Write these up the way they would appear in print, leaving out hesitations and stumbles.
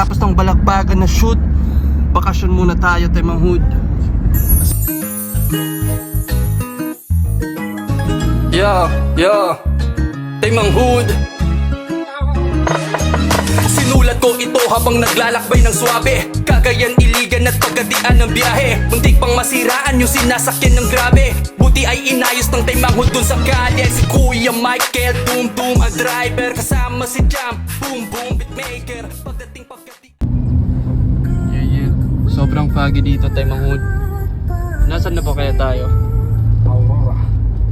Kakatapos ng balagbagan na shoot, bakasyon muna tayo, Temang Hood. Yo, Temang Hood. Sinulat ko ito habang naglalakbay ng swabe, Cagayan, Iligan at Pagadian ng biyahe. Muntik pang masiraan yung sinasakyan ng grabe, buti ay inayos ng Temang Hood dun sa kalye. Si Kuya Michael, Doom ang driver, kasama si Jam, Boom beatmaker. Pagdating Yeah, sobrang foggy dito, Temang Hood. Nasaan na po kaya tayo?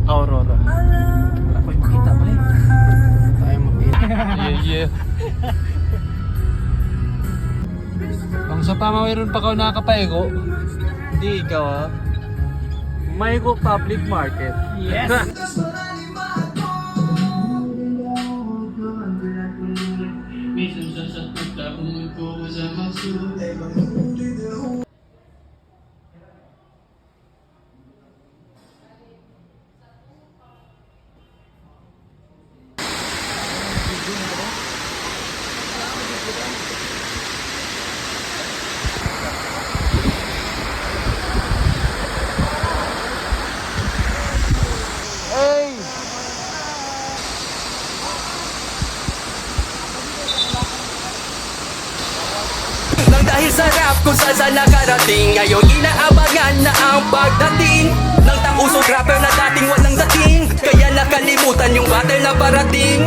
Aurora. Wala pa yung makita pa eh. Tayo makita. Yeah. Ang sa pamawiron pa ka nakapaigo. Hindi ikaw ha. Maygo Public Market. Yes! Dahil sa rap kung saan nakarating, ngayon inaabangan na ang pagdating ng tausong rapper na dating walang dating, kaya nakalimutan yung battle na parating.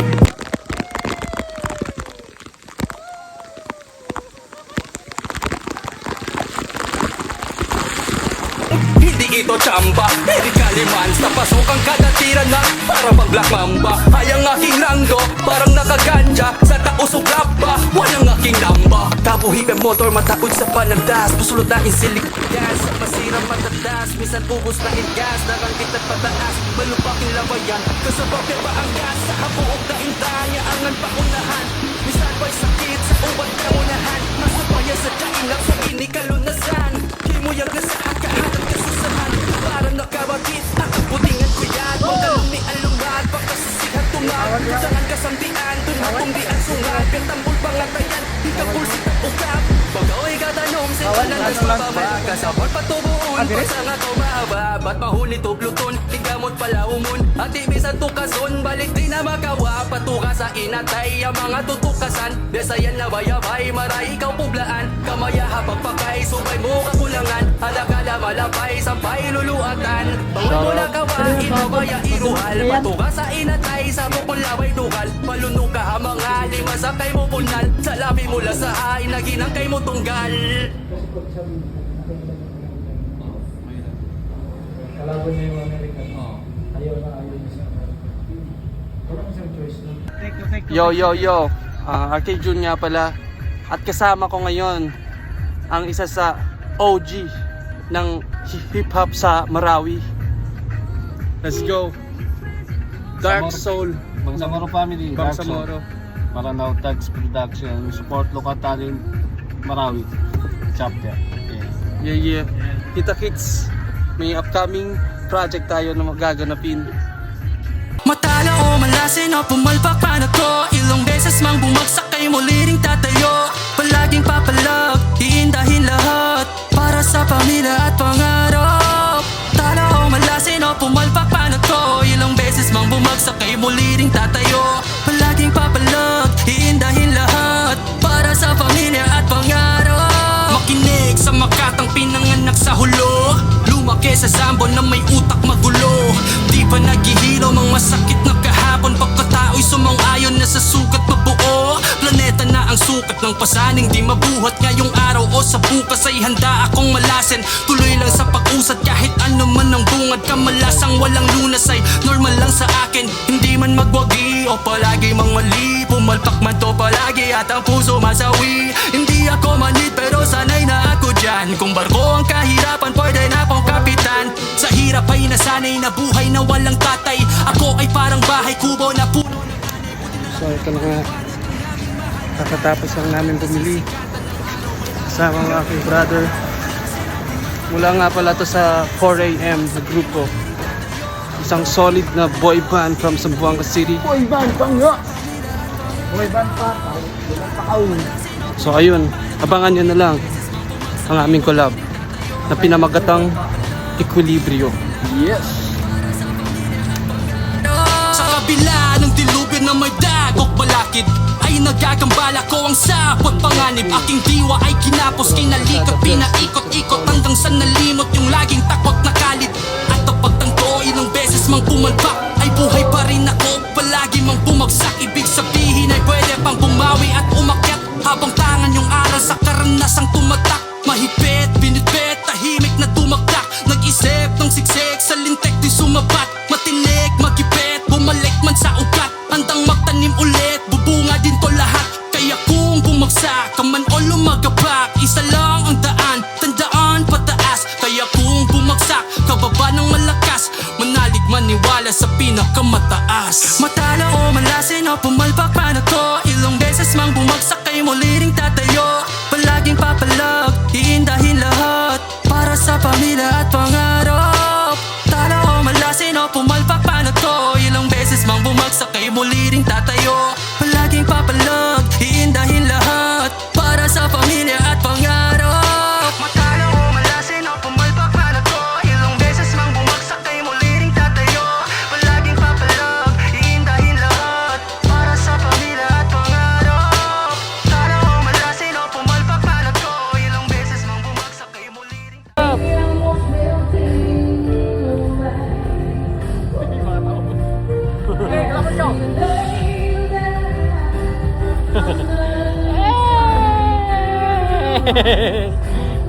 Hindi ito tsamba, hindi kalimans, napasok ang kadatiran na parang pang Black Mamba. Ay ang aking langgo, parang nakaganja, sa tausong rap ba, walang aking lamba. Tabuhi ka motor, matakot sa panagdas, pusulot na insilig gas, masirang matadas, minsan ubos na gas, naranggit at pataas, malupaking lawayan, kasabak ba ang gas, sa kabuok na intanya, angan pa unahan, minsan ba'y sakit sa ubat na unahan, masabaya sa kainap sa inikalunasan, himuyag na sa hakahanap kasusahan, parang nakabakit, nakaputingan ko yan, magkalong ni alungan, pagkasasihan tumawag, saan kasambian, tumatumbian sungan, katambol pangatayan, di ka pulsi ukap, pag-away katanom, sinanan sa bababa, kasabot patubuon, pagsanga ko mahaba, ba't mahulit o gluton, ligamot pala umon, at ibig sa tukason, balik di na makawa, patuka sa inatay, ang mga tutukasan, desayan na bayabay, maray ikaw publaan, kamaya habang pakay, subay mo kakulangan, halakala malapay, sampay luluatan, bawal mo na kawa, inabaya iruhal, patuka sa inatay, sa bukol laway dukal, malunok ka ha mga lima sa kay mo punal, sa labi mula sa hain, naginang kay mo tunggal. Kalaban niya yung American. Ayaw na siya. Wala siyang choice na. Thank you. Yo. Arcade June nga pala. At kasama ko ngayon ang isa sa OG ng hip-hop sa Marawi. Let's go. Dark Soul. Bangsamoro Family, Bangsamoro. Maranao Tags Production, support local talent, Marawi chapter. Yeah. Kita Kids, may upcoming project tayo na magaganapin. Matalo o malasin o pumalpak pa na ko, ilang beses mang bumagsak kay muli ring tatayo, palaging papalag, iindahin lahat para sa pamilya at pangarap. Talo o malasin o pumalpak pa na ko, ilang beses mang bumagsak kay muli ring tatayo, palaging papalag, iindahin lahat para sa pamilya at pangarap. Makinig sa makatang pinanganak sa hulo, lumaki sa sambo na may utak magulo, di pa naghihilo mang masakit na kahapon, pagkatao'y sumang-ayon na sa sukat mabuo, planeta na ang sukat ng pasaning di mabuhat ngayong araw o sa bukas ay handa akong malasin, tuloy lang sa pag-usad kahit ano man ang bungad, kamalasang walang lunas ay normal lang sa akin, hindi man magwagi o palagi mang mali, pumalpak man to palagi at ang puso masawi, hindi ako manid pero sanay na ako dyan, kung barko ang kahirapan pwede na pong kapitan, sa hirap ay nasanay na buhay na walang tatay, ako ay parang bahay kubo na puno. So ito na nga, kakatapos lang namin bumili kasama ang aking brother. Mula nga pala to sa 4 AM na grupo, isang solid na boy band from Zamboanga City. Boy band pa nga! Boy band pa! So ayun, abangan nyo na lang ang aming collab na pinamagatang Equilibrio. Yes! Sa kabila ng dilubyo na may dagok balakid ay nagagambala ko ang sapot panganib. Aking diwa ay kinapos, kinalikot, pinaikot-ikot hanggang sa nalimot yung laging takwak na kalit. At napagtanto ilang beses mang pumalpak ay buhay pa rin ako, palagi mang bumagsak. Ibig sabihin ay pwede pang bumawi at umakyat habang tangan yung aral sa karanasang tumatak. Mahigpit, binitbit, tahimik na tumaktak. Nag-isip ng siksik, sa lintek di sumabat. Matinik, magipit, bumalik man sa ugat. Handang magtanim ulit, bubunga din to lahat. Kaya kung bumagsak ka man o lumagabak, isa lang ang daan, tandaan pataas. Kaya kung bumagsak, kababa ng malakas, manalig maniwala sa pinakamataas. Matalo o malasin o pumalpak pa na to, ilang beses mang bumagsak ay muli ring tatayo. Palaging papalag, iindahin lahat para sa pamilya at pangarap. Talo o malasin o pumalpak pa na to, ilang beses mang bumagsak ay muli ring tatayo. Palaging papalag, iindahin lahat para sa pamilya at pangarap. Matalo o malasin o pumalpak pa na to, ilang beses mang bumagsak ay muli ring tatayo. Palaging papalag, iindahin lahat para sa pamilya at pangarap. Talo o malasin o pumalpak pa na to, ilang beses mang bumagsak ay muli ring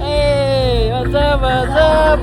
Hey, what's up, what's up?